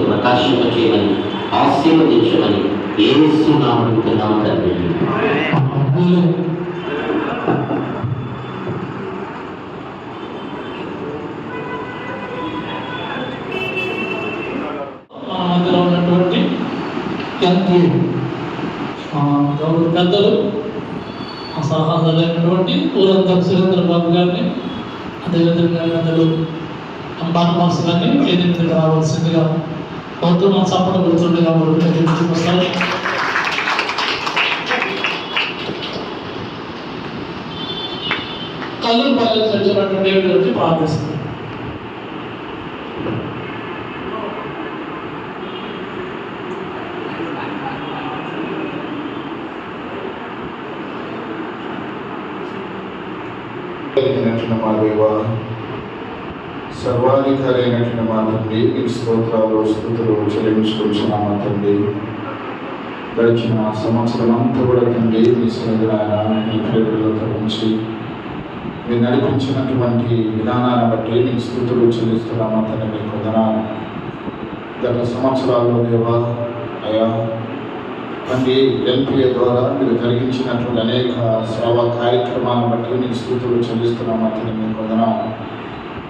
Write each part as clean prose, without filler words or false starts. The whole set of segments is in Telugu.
ప్రకాశింపచేయమని ఆశీర్వదించమని యేసు నామమున తండ్రి. అందులో ఉన్నటువంటి గౌరవ పెద్దలు సలహాదారులైనటువంటి ఊరంతా సురేంద్ర బాబు గారిని, అదేవిధంగా పెద్దలు అంబాన్మాసులని ఏదైనా రావాల్సిందిగా మొత్తం సపోర్ట్ కూర్చుండగా వస్తారు. కళ్ళు పల్లెలు చచ్చినటువంటి దేవుడి గురించి ప్రార్థిస్తుంది. మా దేవ, సర్వాధికారి అయినటువంటి మా తండ్రి, మీ స్తోత్రాలు స్తుతులు చెల్లించుకుంటున్నామా తండ్రి. గడిచిన సంవత్సరం అంతా కూడా తండ్రి మీ సన్నిధిని మీ ప్రేమలతో ఉంచి మీరు నడిపించినటువంటి విధానాన్ని బట్టి మీ స్తుతులు చెల్లిస్తున్నామా తండ్రి. మీకు వందనాలు. గత సంవత్సరాల్లో దేవా అయా తండ్రి ఎల్పిఏ ద్వారా మీరు జరిగించినటువంటి అనేక సేవా కార్యక్రమాలను బట్టి మీకు స్తుతులు చెల్లిస్తున్నామా తండ్రి. మీకు వందనాలు.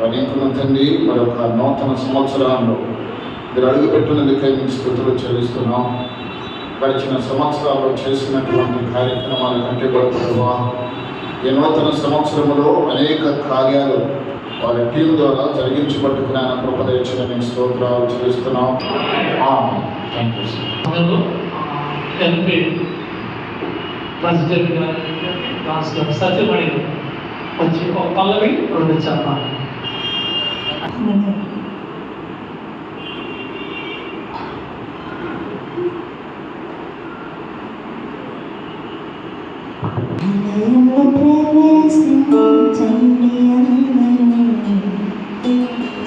అనేకులను తండ్రి మరొక నూతన సంవత్సరాల్లో మీరు అడుగుపెట్టినందుకై మీకు స్తుతులు చెల్లిస్తున్నాం. గడిచిన సంవత్సరాల్లో చేసినటువంటి కార్యక్రమాల కంటే కూడా ఈ నూతన సంవత్సరంలో అనేక కార్యాలు వారి టీం ద్వారా జరిగించబట్టుకుని ఆయన కృప దయచిన మీకు స్తోత్రాలు చెల్లిస్తున్నాం. ఎల్పి ప్రెసిడెంట్ గారు సత్యమణి వచ్చి ఒక పల్లవి రెండు చెప్పాలి.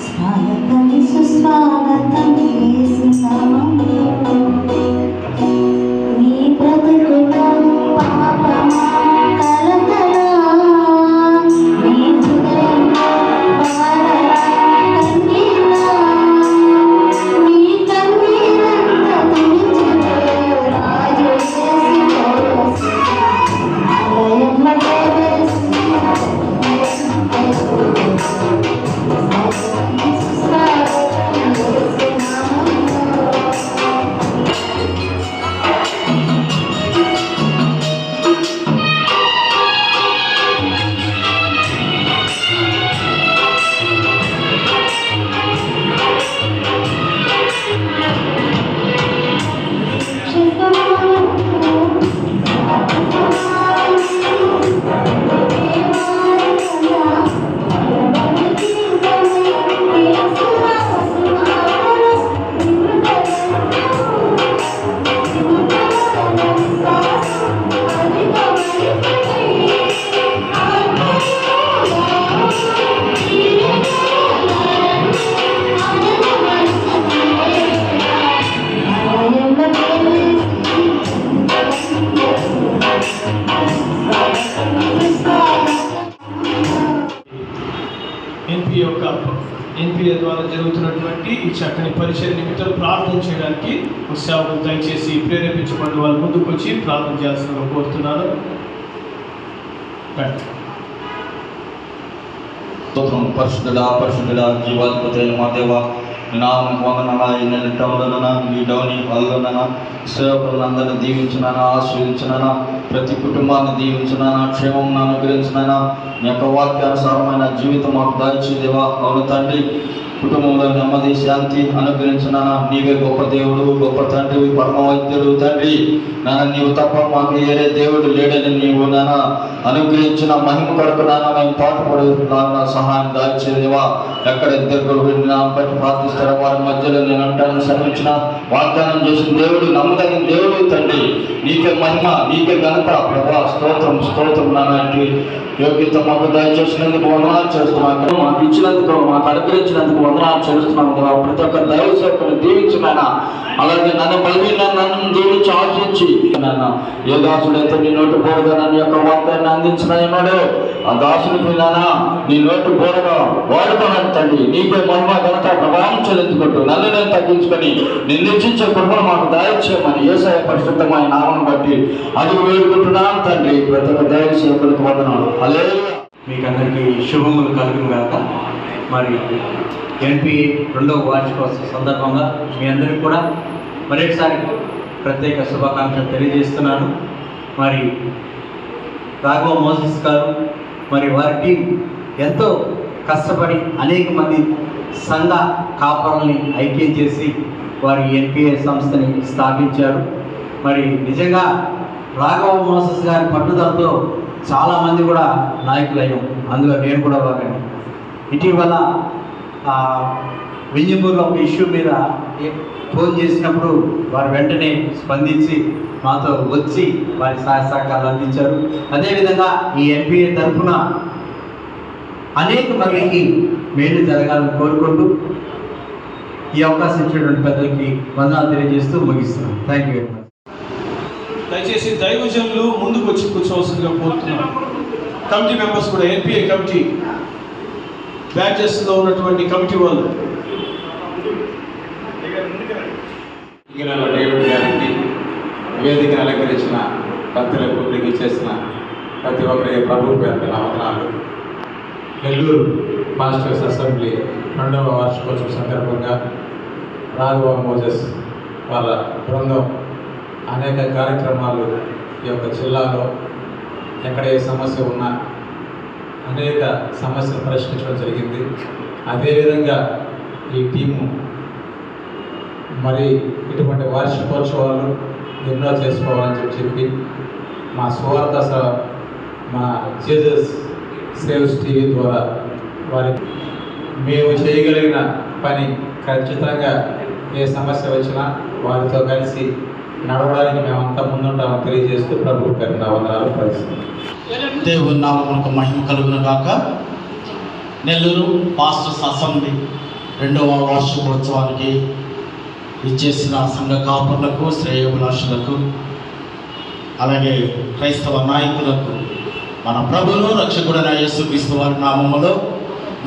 స్వాగతం సుస్వాగతం నీ బ్రతుకులో పాపమా కలకలా నీ హృదయం కన్య ఎన్పిఏ ద్వారా జరుగుతున్నటువంటి ఈ చక్కని పరిచయ నిమిత్తం ప్రార్థన చేయడానికి సేవకులు దయచేసి ప్రేరేపించబడి వాళ్ళు ముందుకు వచ్చి ప్రార్థన చేస్తున్నారు కోరుతున్నాను. స్తోత్రం. పరిశుద్ధుడా జీవాధిపతి మా దేవ నామం వందననా ఈ డౌని అల్లననా సేవకులందరినీ దీవించినానా, ఆశీర్వించినానా, ప్రతి కుటుంబాన్ని దీవించినానా, క్షేమం అనుగ్రహించినానా, మీ యొక్క వాక్యానుసారమైన జీవితం మాకు దాయిచేదేవా. అవును తండ్రి, కుటుంబంలో నెమ్మది శాంతి అనుగ్రహించినానా. నీవే గొప్ప దేవుడు, గొప్ప తండ్రి, పరమ వైద్యుడు తండ్రి. నాన్న నీవు తప్ప మాకు ఏరే దేవుడు లేడని నీవు నాన్న అనుగ్రహించిన మహిమ కొరకు నాన్న మేము పాటుపడి నాన్న సహాయం దాయిచేదేవా. ఎక్కడ ఇద్దరు బట్టి ప్రార్థిస్తారో వారి మధ్యలో నేను అంటాను శ్రమించిన వాగ్దానం చేసిన దేవుడు, నమ్మదగిన దేవుడు తండ్రి. నీకే మహిమ, నీకే ఘనత ప్రభా. స్తోత్రం నాన్న. యోగ్యత మాకు దయచేసినందుకు వందనాలు చేస్తున్నాను. మాకు ఇచ్చినందుకు, మాకు అనుగ్రహించినందుకు వందనాలు చేస్తున్నాము. ప్రతి ఒక్క దైవ సేవకుని దీవించిన, అలాగే నన్ను నన్ను దీవించి ఆశించి నాన్న ఏ దాసుడైతే నీ నోటు పోరుగా నన్ను యొక్క వాక్యాన్ని అందించినాయన్నాడు, ఆ దాసునికి నాన్న నీ నోటు పోరుగా వాడుకోనని తండ్రి. నీకే మహిమ ఘనత ప్రభావం చెల్లించుకుంటూ నన్ను నేను తగ్గించుకొని నిందించే కృపను మాకు దయచేయమని యేసయ్య పరిశుద్ధమైన నామం బట్టి అడుగు వేడుకుంటున్నాను తండ్రి. ప్రతి ఒక్క దైవ సేవకులకు వందనాలు. మీకు అందరికీ శుభములు కలుగును గాక. మరి ఎన్పిఏ 2వ వార్షికోత్సవ సందర్భంగా మీ అందరికీ కూడా మరొకసారి ప్రత్యేక శుభాకాంక్షలు తెలియజేస్తున్నాను. మరి రాఘవ మోసెస్ గారు మరి వారి టీం ఎంతో కష్టపడి అనేక మంది సంఘ కాపరుల్ని ఐక్యం చేసి వారి ఎన్పిఏ సంస్థని స్థాపించారు. మరి నిజంగా రాఘవ మోసెస్ గారి పట్టుదలతో చాలామంది కూడా నాయకులయ్యాం, అందులో నేను కూడా భాగండి. ఇటీవల వింజమూరులో ఒక ఇష్యూ మీద ఫోన్ చేసినప్పుడు వారు వెంటనే స్పందించి మాతో వచ్చి వారి సహాయ సహకారాలు అందించారు. అదేవిధంగా ఈ ఎన్పిఏ తరఫున అనేక మందికి మేలు జరగాలని కోరుకుంటూ ఈ అవకాశం ఇచ్చినటువంటి పెద్దలకి వందనాలు తెలియజేస్తూ ముగిస్తున్నాను. Thank you very much. దయచేసి దైవజనులు ముందుకు వచ్చి కూర్చోవలసిందిగా కోరుతున్నాను. కమిటీ మెంబర్స్ కూడా, ఎన్పిఏ కమిటీ బ్యాచెస్లో ఉన్నటువంటి కమిటీ వాళ్ళు డేవిడ్ గారికి, వేదికను అలంకరించిన భక్తులకు మీకు చేసిన ప్రతి ఒక్కరికి ప్రభు పేరు వందనాలు. నెల్లూరు మాస్టర్స్ అసెంబ్లీ 2వ వార్షికోత్సవం సందర్భంగా రాఘవ మోసెస్ వాళ్ళ బృందం అనేక కార్యక్రమాలు ఈ యొక్క జిల్లాలో ఎక్కడ ఏ సమస్య ఉన్నా అనేక సమస్యలు పరిష్కరించడం జరిగింది. అదేవిధంగా ఈ టీము మరి ఇటువంటి వార్షికోత్సవాలు ఎన్నో చేసుకోవాలని చెప్పి మా సువార్త మా జీసస్ సేవ్స్ టీవీ ద్వారా వారికి మేము చేయగలిగిన పని ఖచ్చితంగా ఏ సమస్య వచ్చినా వారితో కలిసి నడవడానికి మేమంతా ముందుంటామని తెలియజేస్తూ ప్రభు పేరున వందనాలు ప్రవేశిస్తాం. దేవుని నామమునకు మహిమ కలుగును గాక. నెల్లూరు పాస్టర్స్ అసెంబ్లీ 2వ వార్షికోత్సవానికి ఇచ్చేసిన సంఘ కాపరులకు, శ్రేయోభిలాషులకు, అలాగే క్రైస్తవ నాయకులకు మన ప్రభువును రక్షకుడైన యేసుక్రీస్తు వారి నామములో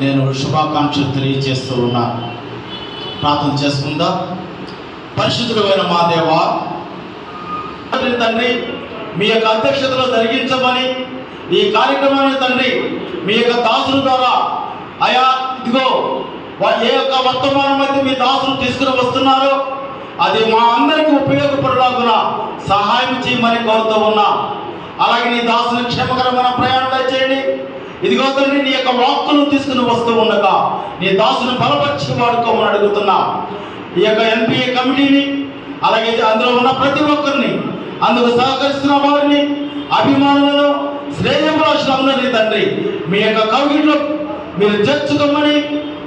నేను శుభాకాంక్షలు తెలియజేస్తూ ఉన్నాను. ప్రార్థన చేసుకుందాం. పరిశుద్ధుడైన మా దేవా తండ్రి, మీ యొక్క అధ్యక్షతలో జరిగించమని ఈ కార్యక్రమాన్ని తండ్రి మీ యొక్క దాసుల ద్వారా అయా ఇదిగో ఏ యొక్క వర్తమానం అయితే మీ దాసులు తీసుకుని వస్తున్నారో అది మా అందరికీ ఉపయోగపడలాగున సహాయం చేయమని కోరుతూ ఉన్నా. అలాగే నీ దాసుని క్షేమకరమైన ప్రయాణం చేయండి. ఇదిగో తండ్రి, నీ యొక్క వాక్కును తీసుకుని వస్తూ ఉండగా నీ దాసుని బలపరిచి వాడుకోమని అడుగుతున్నా. ఈ యొక్క ఎన్పిఏ కమిటీని, అలాగే అందులో ఉన్న ప్రతి ఒక్కరిని, అందుకు సహకరిస్తున్న వారిని, అభిమానులను, శ్రేయోభిలాషులందరినీ తండ్రి మీ యొక్క కవిట్లో మీరు చేర్చుకోమని,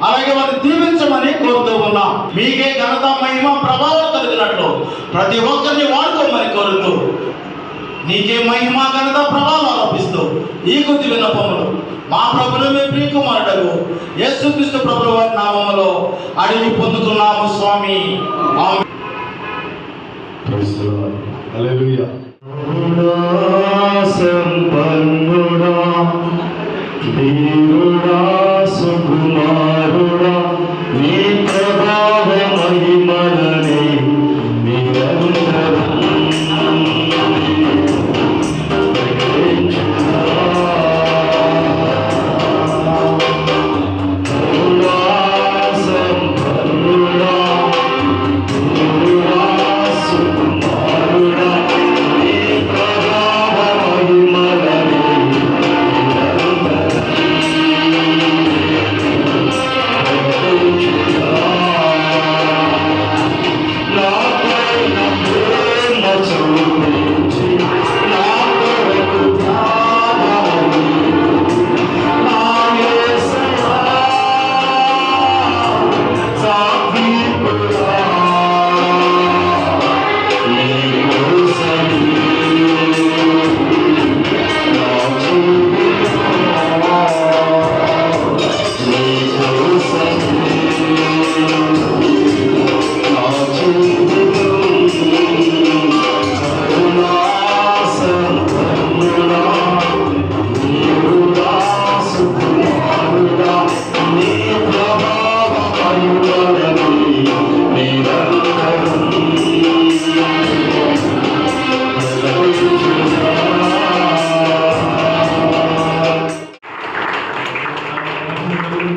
అలాగే వారిని దీవించమని కోరుతూ ఉన్నా. మీకే ఘనత, మహిమ, ప్రభావం కలిగినట్లు ప్రతి ఒక్కరిని వాడుకోమని కోరుతూ నీకే మహిమ, ఘనత, ప్రభావం ఆరోపిస్తూ ఈ కొద్ది విన్నపములు మా ప్రభులు మీ ప్రియకుమారుడు యేసుక్రీస్తు ప్రభుల వారి నామములో అడిగి పొందుతున్నాము స్వామి. హల్లెలూయా. సంపన్నుడా, దేవుడా, సుకుమారుడా,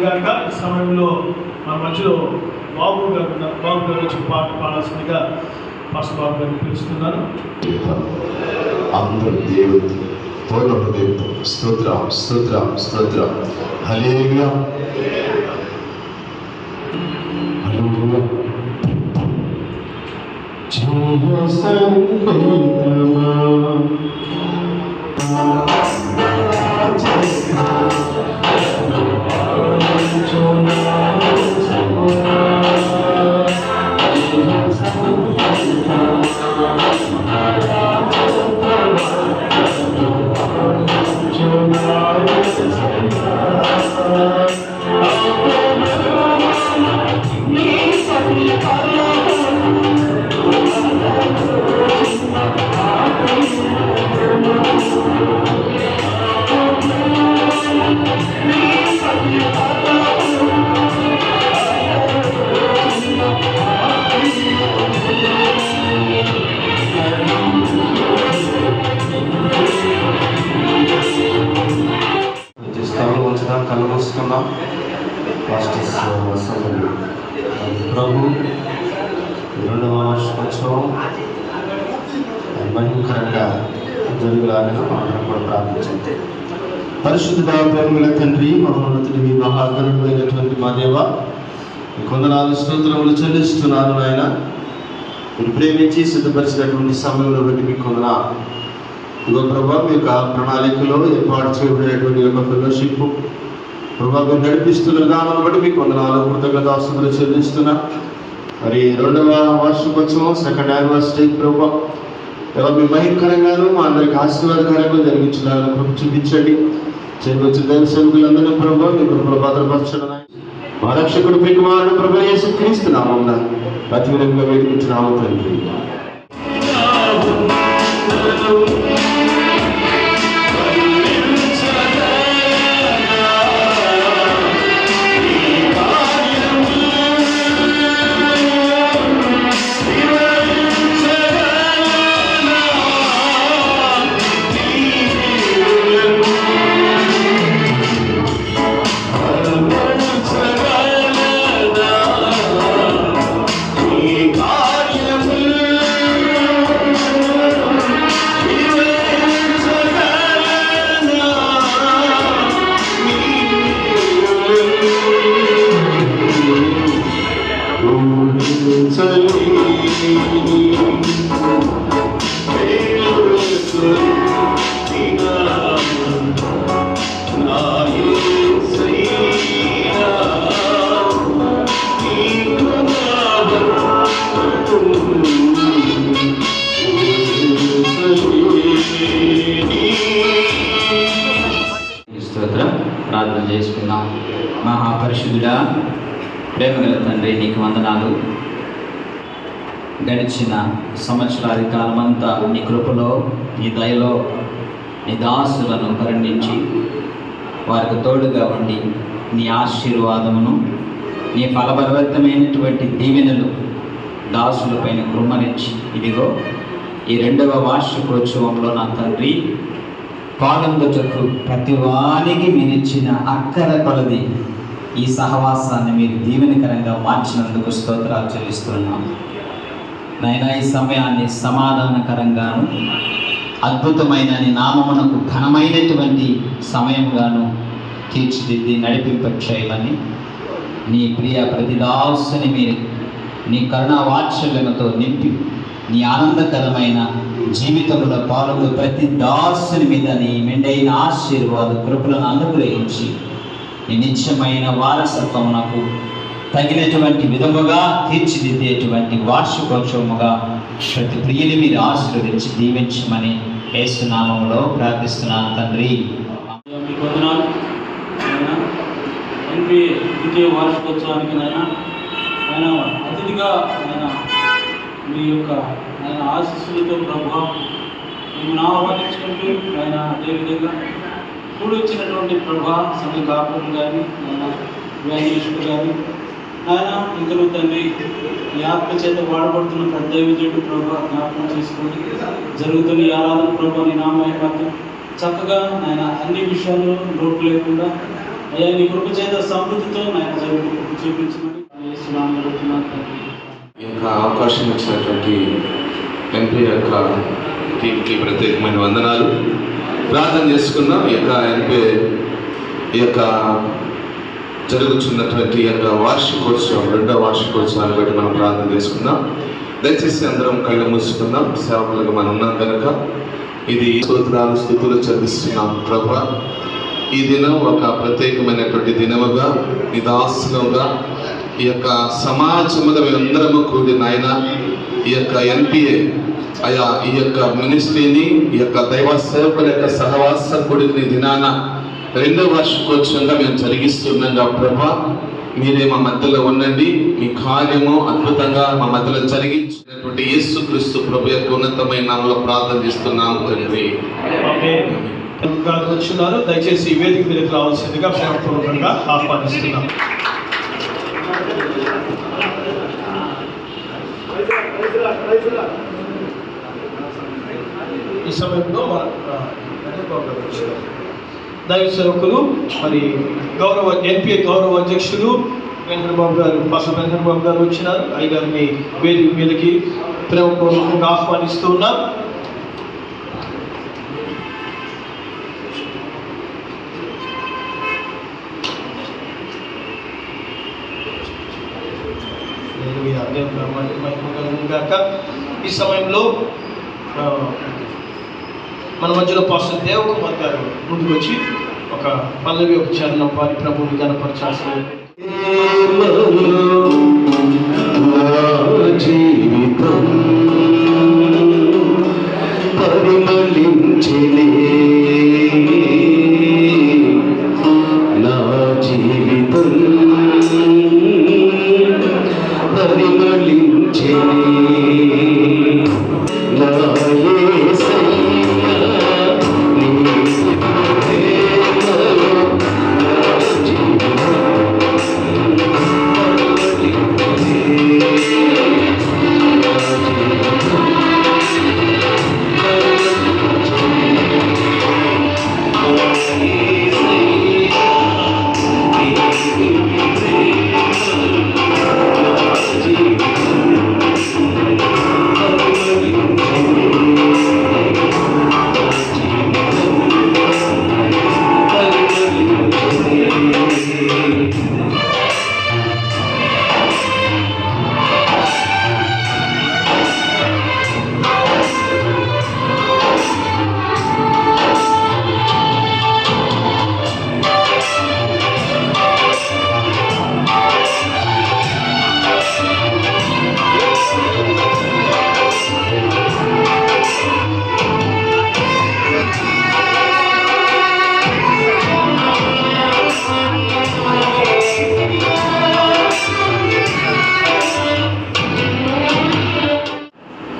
కనుక ఈ సమయంలో మన మధ్యలో బాబు గారు వచ్చి పాట పాడాల్సిందిగా పాస్టర్ బాబు గారిని పిలుస్తున్నాను. అందరూ దేవుడు పూర్ణ హృదయంతో స్తోత్రం స్తోత్రం స్తోత్రం హల్లెలూయా హల్లెలూయా. జయ సంకేతమా కళ్ళు మూసుకుందాం. ప్రభు 2వ వార్షికోత్సవం భయంకరంగా జరుగులాగా మనం కూడా ప్రార్థించండి. పరిశుద్ధ ప్రేమల తండ్రి, మహోన్నతుడివి, మహాగణుడైనటువంటి మా దేవ, కొందనాలు స్తోత్రములు చెల్లిస్తున్నాను నాయన. మీరు ప్రేమించి సిద్ధపరిచినటువంటి సమయంలో బట్టి మీకు కొందనాలు. ఇదిగో ప్రభా, మీ యొక్క ప్రణాళికలో ఏర్పాటు చేయబడినటువంటి యొక్క ఫెలోషిప్ ప్రభా మీరు నడిపిస్తున్న విధానం బట్టి మీకు వందనాలు, కృతజ్ఞతాస్తుతులు చెల్లిస్తున్నా. మరి 2వ వార్షికోత్సవం సెకండ్ యానివర్సరీ ప్రభా మీ భయంకరంగాను మా అందరికి ఆశీర్వాదకరంగా జరిగించాలని కృప చూపించండి. చేయవచ్చిన దైవ సేవకులందరినీ ప్రభా మీ కృపలో భద్రపరచడం. మా రక్షకుడు మీ కుమారుడు ప్రభు యేసుక్రీస్తు నామమున అతి వినంగా వేడుకుంటున్నాము తండ్రి. ప్రార్థన చేసుకున్నాం. మహాపరిశుద్ధుడా, ప్రేమగల తండ్రి, నీకు వందనాలు. గడిచిన సంవత్సరాది కాలమంతా నీ కృపలో, నీ దయలో నీ దాసులను కరుణించి వారికి తోడుగా ఉండి నీ ఆశీర్వాదమును, నీ ఫలభరితమైనటువంటి దీవెనలు దాసులపైన కృమ్మరించి ఇదిగో ఈ 2వ వార్షికోత్సవంలో నా తండ్రి పాల్గొనటకు ప్రతి వారికి మీరు ఇచ్చిన అక్కర కొలది ఈ సహవాసాన్ని మీరు దీవెనకరంగా మార్చినందుకు స్తోత్రాలు చెల్లిస్తున్నాం నాయనా. ఈ సమయాన్ని సమాధానకరంగాను అద్భుతమైన నీ నామమునకు ఘనమైనటువంటి సమయంగాను తీర్చిదిద్ది నడిపింపచేయమని నీ ప్రియ ప్రతిదాసుని మీరు నీ కరుణా వాత్సల్యముతో నింపి నీ ఆనందకరమైన జీవితంలో పాల్గొన్న ప్రతి దాసుని మీద నీ మెండైన ఆశీర్వాద కృపలను అనుగ్రహించి నీ నిత్యమైన వారసత్వమునకు తగినటువంటి విధముగా తీర్చిదిద్దేటువంటి వార్షికోత్సవముగా ప్రతి ప్రియుని మీరు ఆశీర్వదించి దీవించమని యేసునామములో ప్రార్థిస్తున్నాను తండ్రి. మీకు వందనాలు. ఎన్పిఏ 2వ వార్షికోత్సవానికి ఆయన అతిథిగా మీ యొక్క ఆశీస్సులతో ప్రభావం మిమ్మల్ని ఆహ్వానించుకుంటూ ఆయన అదేవిధంగా కూడి వచ్చినటువంటి ప్రభా సంఘ కాపులు కానీ వ్యాధీషులు కానీ ఆయన ఇంకను తండ్రి ఈ ఆత్మ చేత వాడబడుతున్న పెద్ద విజయుడు ప్రభా జ్ఞాపకం చేసుకొని జరుగుతున్న ఈ ఆరాధన ప్రభా నీ నామహిమతో చక్కగా ఆయన అన్ని విషయాల్లో లోటు లేకుండా అయ్యా నీ కృప చేత సమృద్ధితో నాయన చూపించమని యేసునామములో అడుగుతున్నాను తండ్రి. ఇంకా అవకాశం ఇచ్చినటువంటి ఎంపీ యొక్క టీంకి ప్రత్యేకమైన వందనాలు. ప్రార్థన చేసుకున్నాం. ఈ యొక్క ఎంపీ ఈ యొక్క జరుగుతున్నటువంటి ఈ యొక్క వార్షికోత్సవం, 2వ వార్షికోత్సవాన్ని బట్టి మనం ప్రార్థన చేసుకుందాం. దయచేసి అందరం కళ్ళు మూసుకుందాం. సేవకులుగా మనం ఉన్నాం కనుక ఇది స్తోత్రాలు స్తుతులు చెల్లిస్తున్నాం ప్రభువా. ఈ దినం ఒక ప్రత్యేకమైనటువంటి దినముగా నిదాసులుగా ఈ యొక్క సమాజముగా మేమందరము కూడి నాయన ఈ యొక్క ఎన్పిఏ అయా ఈ యొక్క మినిస్ట్రీని ఈ యొక్క దైవ సేవకుల యొక్క సహవాస కూడిని దినాన 2వ వార్షికోత్సవంగా మేము జరిగిస్తున్నాం ప్రభా. మీరే మా మధ్యలో ఉండండి. మీ కార్యము అద్భుతంగా మా మధ్యలో జరిగించినటువంటి యేసుక్రీస్తు ప్రభు యొక్క ఉన్నతమైన నామములో ప్రార్థన చేస్తున్నాము తండ్రి. వచ్చున్నారు. దయచేసి వేదిక మీదకి రావాల్సిందిగా ప్రేమపూర్వకంగా ఆహ్వానిస్తున్నాం. ఈ సమయంలో దైవ సేవకులు మరి ఎన్పిఏ గౌరవ అధ్యక్షులు వెంకటబాబు గారు, పాస్టర్ వెంకటబాబు గారు వచ్చినారు. అయ్యగారిని వేదిక మీదకి ప్రేమపూర్వకంగా ఆహ్వానిస్తూ ఉన్నాం. ఈ సమయంలో మన మధ్యలో పాస్టర్ దేవకుమార్ గారు ముందుకు వచ్చి ఒక పల్లవి ఒక చరణం వారి ప్రభువుని కనపరచాల్సిన జీవితం పరిమళించలే నా జీవితం పరిమళించలే నా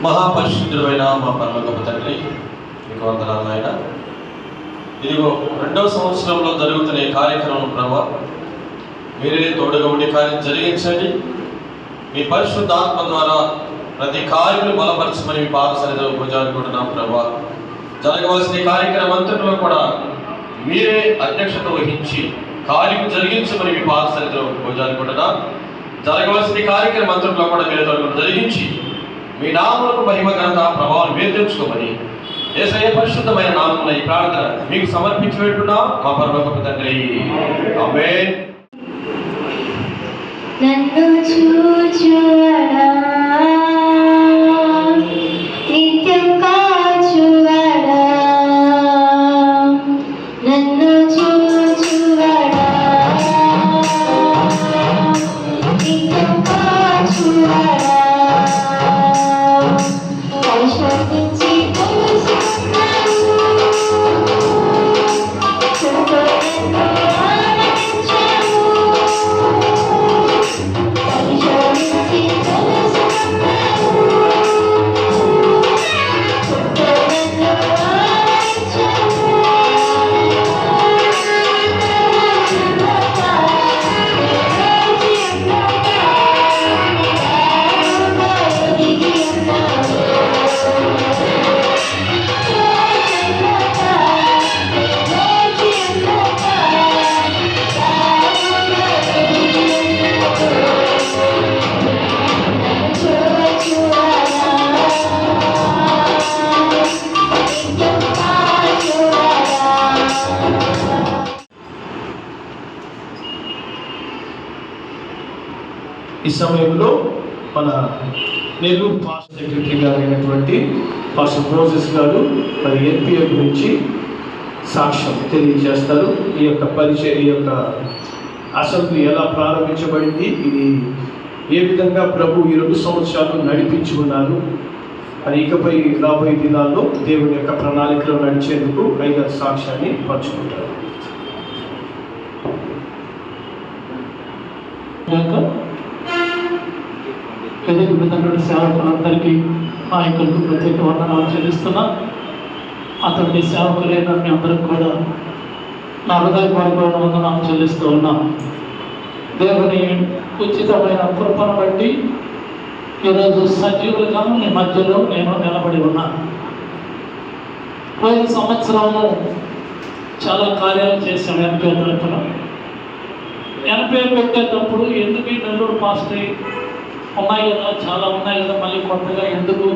మహాపరిశుద్ధుడైన మా పరలోకపు తండ్రి, మీకు వందనాలు ఆయన. ఇదిగో 2వ సంవత్సరంలో జరుగుతున్న ఈ కార్యక్రమం ప్రభా, మీరే తోడుగా ఉండి కార్యం జరిగించండి. మీ పరిశుద్ధాత్మ ద్వారా ప్రతి కార్యములు బలపరచమని మీ పాద సన్నిధిలో పూజారుకుంటున్నాం ప్రభా. జరగవలసిన కార్యక్రమం అంతట్లో కూడా మీరే అధ్యక్షత వహించి కార్యం జరిగించమని మీ పాద సన్నిధిలో పూజారుకుంటున్నాం. జరగవలసిన కార్యక్రమం అంతట్లో కూడా మీరే తోడుగా జరిగించి మీ నామములకు మహిమ ఘనత ప్రభావం మీరు తెచ్చుకోమని యేసయ్య పరిశుద్ధమైన నామమున ఈ ప్రార్థన మీకు సమర్పించి పెట్టున్నాం మా పరలోకపు తండ్రి. ఆమేన్. నన్ను చూచువాడా, నిత్యం కాచువాడా, నన్ను చూచువాడా, నిత్యం కాచువాడా, పరిశోధించి తెలుసుకున్నాను, పరిశోధించి తెలుసుకున్నాను. ఈ సమయంలో మన నెల్లూరు పాస్టర్ సెక్రటరీ గారు అయినటువంటి పాస్టర్ మోసెస్ గారు మరి ఎన్పిఏ గురించి సాక్ష్యం తెలియజేస్తారు. ఈ యొక్క పరిచయం, ఈ యొక్క అసెంబ్లీ ఎలా ప్రారంభించబడింది, ఇది ఏ విధంగా ప్రభు ఈ 2 సంవత్సరాలు నడిపించి ఉన్నారు, మరి ఇకపై రాబోయే దినాల్లో దేవుని యొక్క ప్రణాళికలో నడిచేందుకు ఐదవ సాక్ష్యాన్ని పంచుకుంటారు. సేవకులందరికీ నాయకులకు ప్రత్యేక వందనాలు చెల్లిస్తున్నా. అతడి సేవకులైన మీ అందరికి కూడా నా హృదయపూర్వక వందనాలు చెల్లిస్తూ ఉన్నాను. దేవుని ఉచితమైన కృపను బట్టి ఈరోజు సజీవులుగా మీ మధ్యలో నేను నిలబడి ఉన్నాను. పోయిన సంవత్సరము చాలా కార్యాలు చేశాను. ఎన్పిఏ తరఫున ఎన్పిఏ పెట్టేటప్పుడు ఎందుకు ఈ నెల్లూరు పాస్టర్ ఉన్నాయి కదా, చాలా ఉన్నాయి కదా, మళ్ళీ కొత్తగా ఎందుకు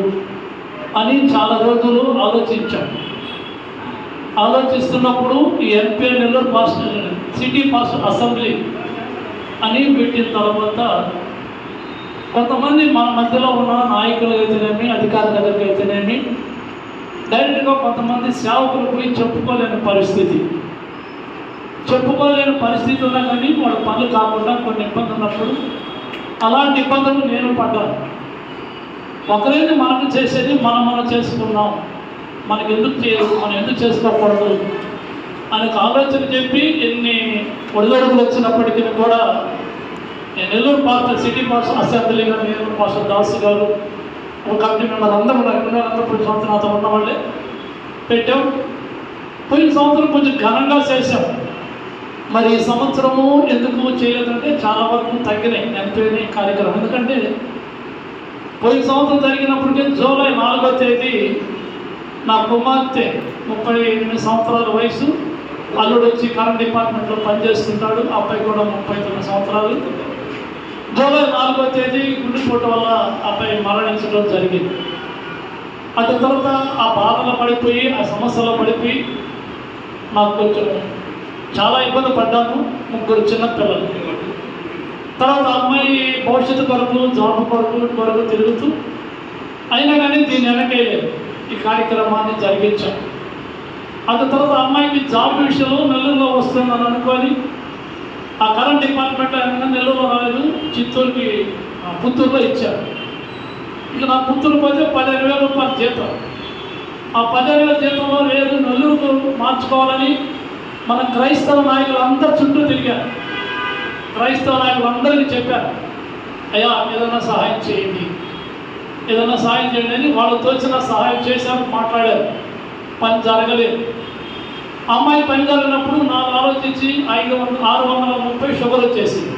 అని చాలా రోజులు ఆలోచించాను. ఆలోచిస్తున్నప్పుడు ఈ NPA Nellore pastor city pastor assembly అని పెట్టిన తర్వాత కొంతమంది మన మధ్యలో ఉన్న నాయకులు అయితేనేమి, అధికారులకు అయితేనేమి, డైరెక్ట్గా కొంతమంది సేవకులు పోయి చెప్పుకోలేని పరిస్థితి ఉన్నా కానీ వాళ్ళ పనులు కాకుండా కొన్ని ఇబ్బందులు ఉన్నప్పుడు అలాంటి ఇబ్బందులు నేను పడ్డాను. ఒకరేది మనకు చేసేది మనం చేసుకున్నాం, మనం ఎందుకు చేసుకోకూడదు అనే ఆలోచన చెప్పి ఎన్ని ఒడిదొడుకులు వచ్చినప్పటికీ కూడా నెల్లూరు పాస్టర్ సిటీ పాస్టర్ అసెంబ్లీగా నెల్లూరు పాస్టర్ దాసు గారు ఒక కమిటీ మెంబర్ అందరూ పోయిన సంవత్సరం నాతో ఉన్న వాళ్ళే పెట్టాం. పోయిన సంవత్సరం కొంచెం ఘనంగా చేశాం. మరి ఈ సంవత్సరము ఎందుకు చేయలేదంటే చాలా వరకు తగ్గినాయి ఎంపీ కార్యక్రమం. ఎందుకంటే పోయిన సంవత్సరం జరిగినప్పటికీ జూలై 4వ తేదీ నా కుమార్తె 38 సంవత్సరాల వయసు, అల్లుడు వచ్చి కరెంట్ డిపార్ట్మెంట్లో పనిచేస్తుంటాడు, అబ్బాయి కూడా 39 సంవత్సరాలు. జూలై 4వ తేదీ గుండెపోటు వల్ల అబ్బాయి మరణించడం జరిగింది. అటు తర్వాత ఆ బాధలో పడిపోయి, ఆ సమస్యలో పడిపోయి నాకు కొంచెం చాలా ఇబ్బంది పడ్డాను. 3 చిన్న పిల్లలు. తర్వాత అమ్మాయి భవిష్యత్తు కొరకు, జాబ్ కొరకు తిరుగుతూ అయినా కానీ దీన్ని వెనకేయలేదు, ఈ కార్యక్రమాన్ని జరిగించాం. అటు తర్వాత అమ్మాయికి జాబ్ విషయంలో నెల్లూరులో వస్తుందని అనుకొని ఆ కరెంట్ డిపార్ట్మెంట్ అయినా నెల్లూరులో రాలేదు, పుత్తూరులో ఇచ్చారు. ఇక నా పుత్తూరు పోతే 15,000 రూపాయలు జీతం. ఆ 15,000 జీతంలో లేదు, నెల్లూరుకు మార్చుకోవాలని మన క్రైస్తవ నాయకులు అందరు చుట్టూ తిరిగారు. క్రైస్తవ నాయకులందరికీ చెప్పారు, అయ్యా ఏదైనా సహాయం చేయండి అని. వాళ్ళు తోచిన సహాయం చేశారు, మాట్లాడారు. పని జరగలేదు. అమ్మాయి పని జరిగినప్పుడు నాకు ఆలోచించి 630 షుగర్ వచ్చేసింది.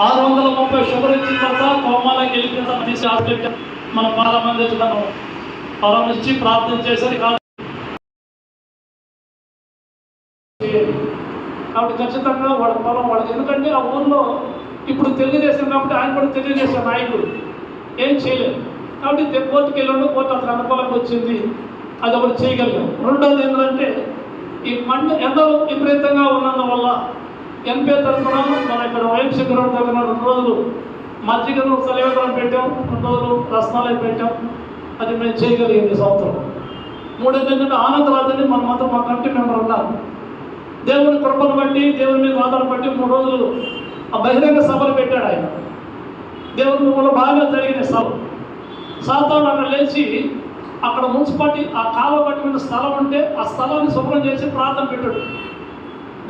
630 షుగర్ వచ్చిన తర్వాత కోమాలకి వెళ్ళిపోయిన తీసి హాస్పిటల్ మనం చాలా మంది మనం పరామర్శించి ప్రార్థన చేశారు. కాబట్టి ఖచ్చితంగా వాళ్ళ పొలం వాళ్ళకి, ఎందుకంటే ఆ ఊళ్ళో ఇప్పుడు తెలుగుదేశం కాబట్టి ఆయన కూడా తెలుగుదేశం నాయకుడు ఏం చేయలేదు. కాబట్టి కోర్టుకి వెళ్ళండి, కోర్టు అతను అనుకూలంగా వచ్చింది, అది ఒకటి చేయగలిగాం. రెండోది ఏంటంటే ఈ ఎంతో విపరీతంగా ఉన్నందువల్ల ఎన్పిఏ తరఫున మన ఇక్కడ వైఎంసీ గ్రౌండ్ దగ్గర 2 రోజులు మజ్జిగను సలివేదనం పెట్టాం, 2 రోజులు రసనాలు పెట్టాం. అది మేము చేయగలిగింది సంవత్సరం. మూడోది ఏంటంటే ఆనందరాజని మన మాత్రం మా కమిటీ మెంబర్ ఉన్నారు. దేవుని కృపను బట్టి, దేవుని మీద ఆధారపట్టి 3 రోజులు ఆ బహిరంగ సభలు పెట్టాడు ఆయన. దేవుని మిమ్మల్ని బాగా జరిగిన సభ. సాతాను అక్కడ లేచి అక్కడ మున్సిపాలిటీ ఆ కాలువ కట్టిన స్థలం ఉంటే ఆ స్థలాన్ని శుభ్రం చేసి ప్రార్థన పెట్టాడు.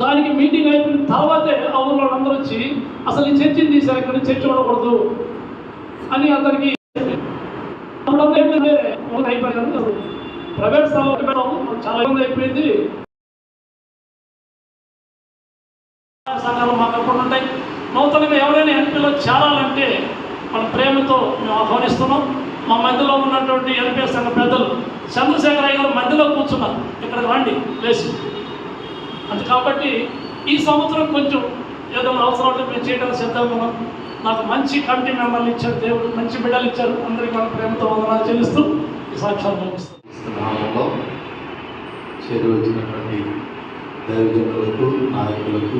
దానికి మీటింగ్ అయిపోయిన తర్వాతే ఆ ఊళ్ళో అందరూ వచ్చి అసలు ఈ చర్చిని తీశారు, ఇక్కడ చర్చి ఉండకూడదు అని అతనికి అయిపోయింది. ప్రైవేట్ స్థలం చాలా ఇబ్బంది అయిపోయింది. సంఘాలు మాకు ఎప్పుడు ఉంటాయి. నూతనంగా ఎవరైనా ఎన్పీలో చేరాలంటే మన ప్రేమతో మేము ఆహ్వానిస్తున్నాం. మా మధ్యలో ఉన్నటువంటి ఎన్పీ సంఘ పెద్దలు చంద్రశేఖరయ్య గారు మధ్యలో కూర్చున్నారు, ఇక్కడికి రండి లేచి. అది కాబట్టి ఈ సంవత్సరం కొంచెం ఏదైనా అవసరాలు మేము చేయడానికి సిద్ధంగా ఉన్నాం. నాకు మంచి కమిటీ మెంబర్లు ఇచ్చారు, దేవుడు మంచి బిడ్డలు ఇచ్చారు. అందరికీ మన ప్రేమతో వందనాలు చెల్లిస్తూ ఈ సాక్ష్యాలు నామంలో చేరి వచ్చినటువంటి దైవజనులకు, నాయకులకు,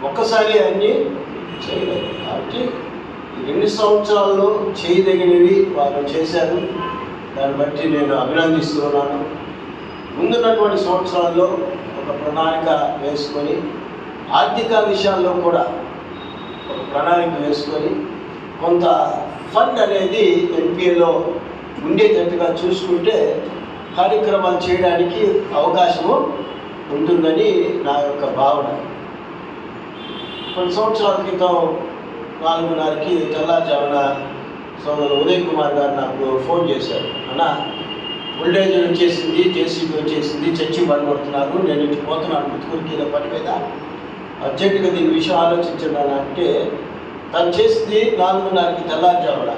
ఒక్కసారి అన్నీ చేయలేదు. కాబట్టి ఈ 2 సంవత్సరాల్లో చేయదగినవి వారు చేశారు. దాన్ని బట్టి నేను అభినందిస్తున్నాను. ముందున్నటువంటి సంవత్సరాల్లో ఒక ప్రణాళిక వేసుకొని, ఆర్థిక విషయాల్లో కూడా ఒక ప్రణాళిక వేసుకొని, కొంత ఫండ్ అనేది ఎన్పిఏలో ఉండేటట్టుగా చూసుకుంటే కార్యక్రమాలు చేయడానికి అవకాశము ఉంటుందని నా యొక్క భావన. కొన్ని సంవత్సరాల క్రితం 4:30కి తెల్లారుజామున సోదరుడు ఉదయ్ కుమార్ గారు నాకు ఫోన్ చేశారు. అన్న, ఓల్డేజ్ వచ్చేసింది, జేసీబీ వచ్చేసింది, చర్చి పడగొడుతున్నారు, నేను ఇంటికి పోతున్నాను ముత్తుకూరికి ఏదో పని మీద, అర్జెంటుగా దీని విషయం ఆలోచించండి అని అంటే, తను చేసింది 4:30కి తెల్లారుజామున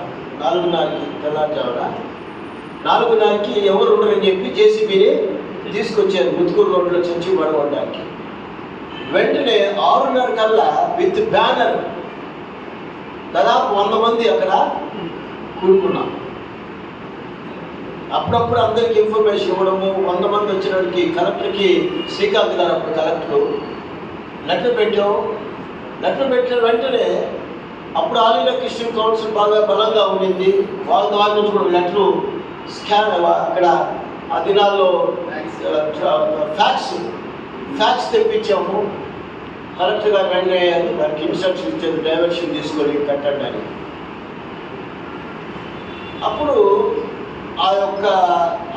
4:30కి ఎవరు ఉండరని చెప్పి జేసీబీని తీసుకొచ్చారు ముత్తుకూరు రోడ్లో చర్చి పడగొట్టడానికి. వెంటనే 6:30 కల్లా విత్ బ్యానర్ దాదాపు 100 మంది అక్కడ కూడుకున్నాం. అప్పుడప్పుడు అందరికీ ఇన్ఫర్మేషన్ ఇవ్వడము, 100 మంది వచ్చినప్పటికి కలెక్టర్కి, శ్రీకాంత్ గారు అప్పుడు కలెక్టర్, లెటర్ పెట్టాం. లెటర్ పెట్టిన వెంటనే అప్పుడు ఆల్ ఇండియా క్రిస్టియన్ కౌన్సిల్ బాగా బలంగా ఉండింది. వాళ్ళ ద్వారా నుంచి కూడా లెటరు స్కాన్ అక్కడ ఆ దినాల్లో ఫ్యాక్స్ తెప్పించాము. కలెక్టర్ గారు వెంటనే దానికి ఇన్స్ట్రక్షన్ ఇచ్చారు, డైవర్షన్ తీసుకొని కట్టండి అని. అప్పుడు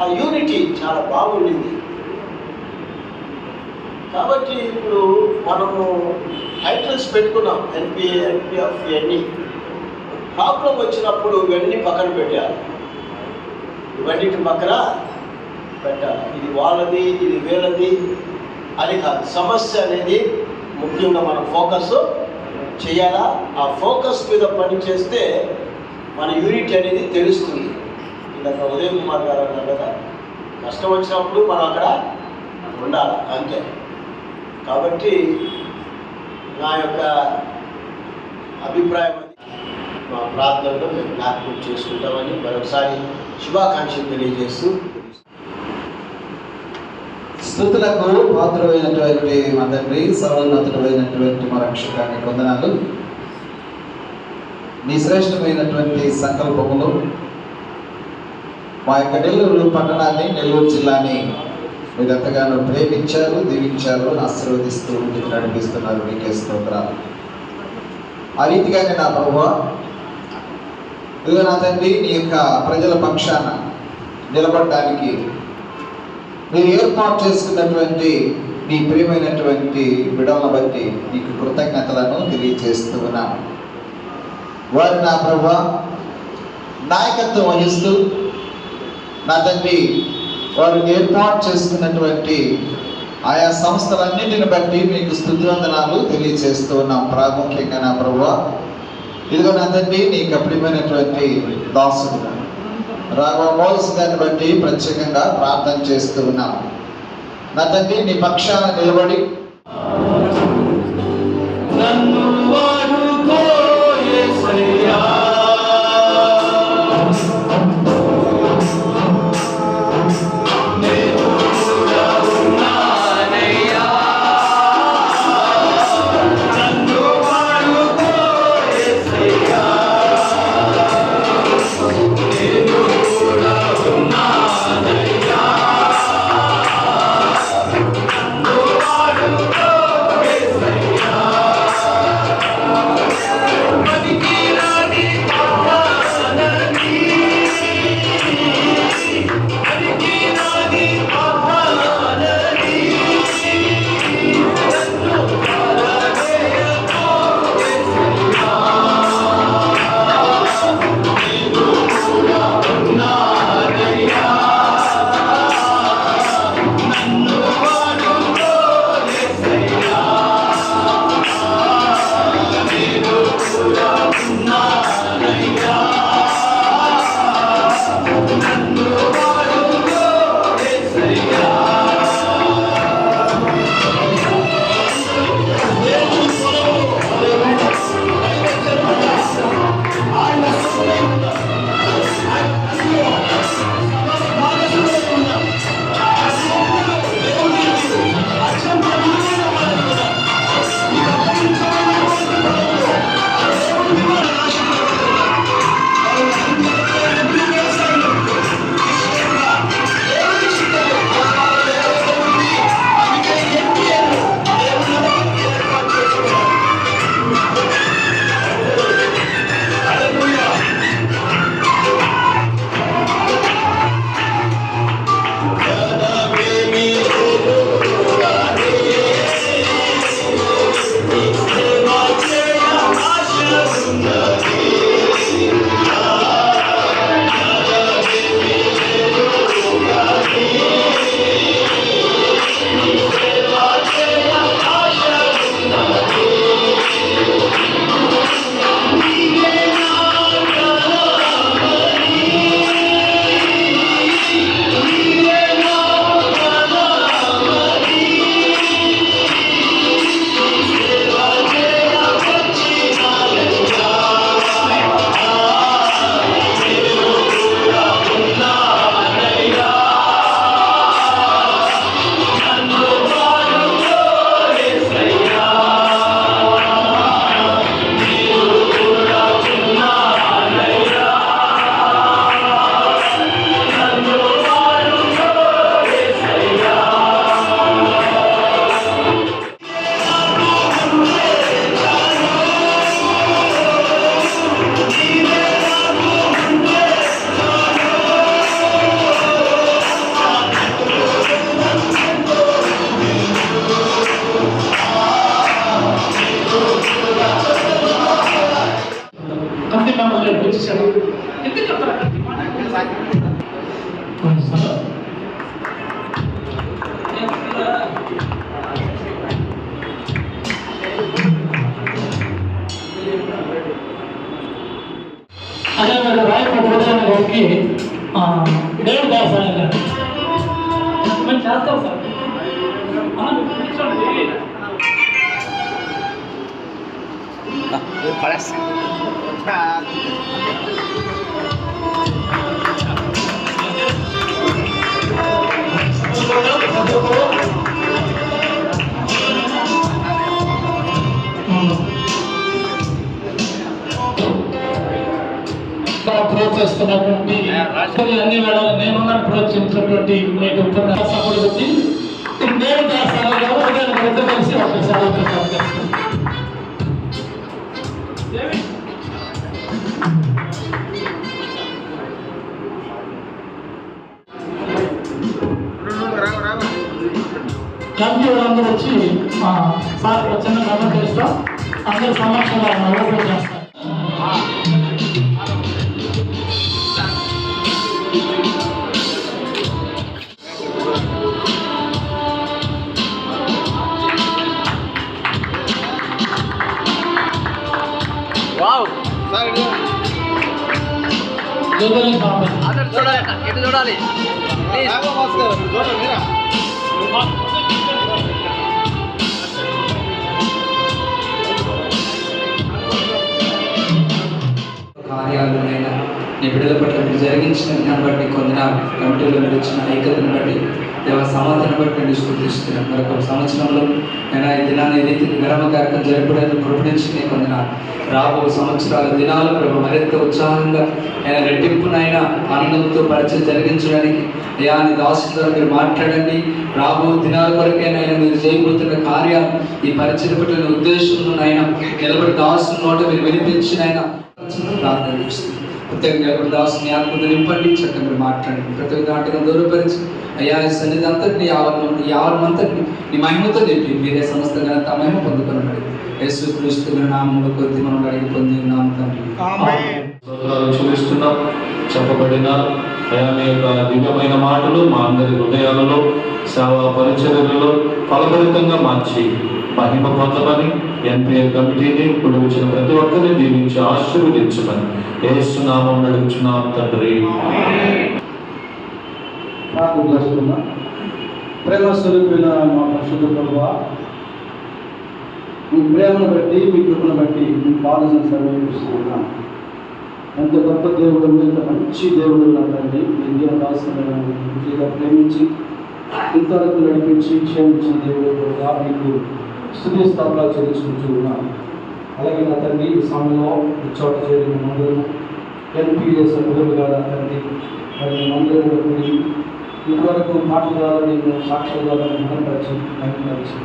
ఆ యూనిటీ చాలా బాగుండింది. కాబట్టి ఇప్పుడు మనము టైటిల్స్ పెట్టుకున్నాం, ఎన్పిఏ, ఎన్పిఎఫ్, ఇవన్నీ. ప్రాబ్లం వచ్చినప్పుడు ఇవన్నీ పక్కన పెట్టాలి, ఇవన్నిటి పక్కన పెట్టాలి. ఇది వాళ్ళది, ఇది వీళ్ళది అని కాదు. సమస్య అనేది ముఖ్యంగా మనం ఫోకస్ చేయాలా. ఆ ఫోకస్ మీద పని చేస్తే మన యూనిటీ అనేది తెలుస్తుంది. ఇందాక ఉదయ్ కుమార్ గారు అన్నారు కదా, కష్టం వచ్చినప్పుడు మనం అక్కడ ఉండాలి, అంతే. కాబట్టి నా యొక్క అభిప్రాయం మా ప్రార్థనలో మేము జ్ఞాపకం చేసుకుంటామని మరొకసారి శుభాకాంక్షలు తెలియజేస్తూ, స్తుతులకు పాత్రమైనటువంటి మా తండ్రి, సర్వోన్నతుడైనటువంటి మా రక్షకానికి వందనాలు. మీ శ్రేష్టమైనటువంటి సంకల్పములు మా యొక్క నెల్లూరు పట్టణాన్ని, నెల్లూరు జిల్లాని మీరు ఎంతగానో ప్రేమించారు, దీవించారు, ఆశీర్వదిస్తూ ముందుకు నడిపిస్తున్నారు. మీకే స్తోత్రాలు. ఆ రీతిగానే నా ప్రభువా, ఇదిగో నా తండ్రి, నీ యొక్క ప్రజల పక్షాన నిలబడడానికి మీరు ఏర్పాటు చేసుకున్నటువంటి నీ ప్రియమైనటువంటి బిడలను బట్టి నీకు కృతజ్ఞతలను తెలియజేస్తూ ఉన్నాను. వారు నా ప్రభువా నాయకత్వం వహిస్తూ నా తండ్రి వారు ఏర్పాటు చేసుకున్నటువంటి ఆయా సంస్థలన్నింటిని బట్టి మీకు స్తుతివందనాలు తెలియజేస్తూ ఉన్నాం. ప్రాముఖ్యంగా నా ప్రభువా, ఇదిగో నా తండ్రి, నీకు అప్రియమైనటువంటి దాసుడు రాఘవ మోల్స్ గారిని బట్టి ప్రత్యేకంగా ప్రార్థన చేస్తూ ఉన్నాం. నా తండ్రి, నీ పక్షాన నిలబడి నన్ను వాడుకో యేసయ్యా, Yeah. గోదావరి గారికి దేవుడు దాసాయి గారు మేము చేస్తాం సార్. ప్రోత్సహిస్తున్నటువంటి అన్ని వేళలు నేనున్నాను ప్రోత్సహించినటువంటి నేటి ఉపన్యాసకుడు వచ్చి నేను చేస్తాను కలిసి ఒకసారి అందరూ వచ్చి సార్ చిన్న కథ చేస్తాం అందరూ సమక్షంగా ఓపెన్ చేస్తారు. చూడాలి కార్యాలైనా నీ బిడ్డల పట్ల మీరు జరిగించిన దాన్ని బట్టి కొందిన కమిటీలో మీరు ఇచ్చిన ఐక్యతను బట్టి దేవ సమాధానం బట్టి నేను స్తుతిస్తున్నాను. మరొక సంవత్సరంలో నేను ఈ దినాన్ని రీతికి గర్భకార్యం జరపడానికి కృపణించి నేను కొందిన రాబో సంవత్సరాల దినాలు ప్రభు మరింత ఉత్సాహంగా ఆయన రెట్టింపునైనా ఆనందంతో పరిచయం జరిగించడానికి అయ్యా నీ దాసులతో మీరు మాట్లాడండి. రాబో దినాల కొరకైనా మీరు చేయబోతున్న కార్యాలు ఈ పరిచయం పట్ల ఉద్దేశంలో ఆయన నిలబడి దాసుల నోట మీరు వినిపించిన ఆయన ప్రార్థన చేస్తుంది. ప్రత్యేకంగా దాసుని ఆత్మతో నింపండి, చక్కగా మీరు మాట్లాడండి. ప్రతి నాటకం దూరపరిచి అయ్యా ఈ సన్నిధి అంతటిని ఈ ఆవరణం అంతటిని నీ మహిమతో నింపి మీరే సమస్త ఘనత మహిమ పొందుకున్నాడు. యేసు క్రీస్తు నామములో కొద్ది మనం అడిగి పొంది నామ తండ్రి చూపిస్తున్నాం. చెప్పబడిన మీ యొక్క దివ్యమైన మాటలు మా అందరి హృదయాలలో సేవా పరిచర్యలలో ఫలభరితంగా మార్చి మహిమ పొందమని ఎన్పిఏ కమిటీని ఇప్పుడు వచ్చిన ప్రతి ఒక్కరిని దీవించి ఆశీర్వదించమని యేసు నామం నడుచున్నాం తండ్రి. ప్రేమ స్వరూపైన మా పరిశుద్ధ ప్రభువా, మీ ప్రేమను బట్టి మీ కృపను బట్టి మీ పాదన సమర్పిస్తున్నాం. ఎంత గొప్ప దేవుడు, ఎంత మంచి దేవుడు నాకండి. మీ దీవదాసుగా ప్రేమించి ఇంతవరకు నడిపించి క్షేమించిన దేవుడు కూడా మీకు స్తుతి స్తోత్రాలు చెల్లించుకుంటున్నాం. అలాగే నా తండ్రి ఈ సమయంలో ఈ చోట చేరిన మందులను ఎన్పిఏ సభ్యులుగా నా తండ్రి మరి మందులను కూడి ఇంతవరకు మాటల ద్వారా నేను సాక్షుల ద్వారా మహంపరిచి మహిమపరిచి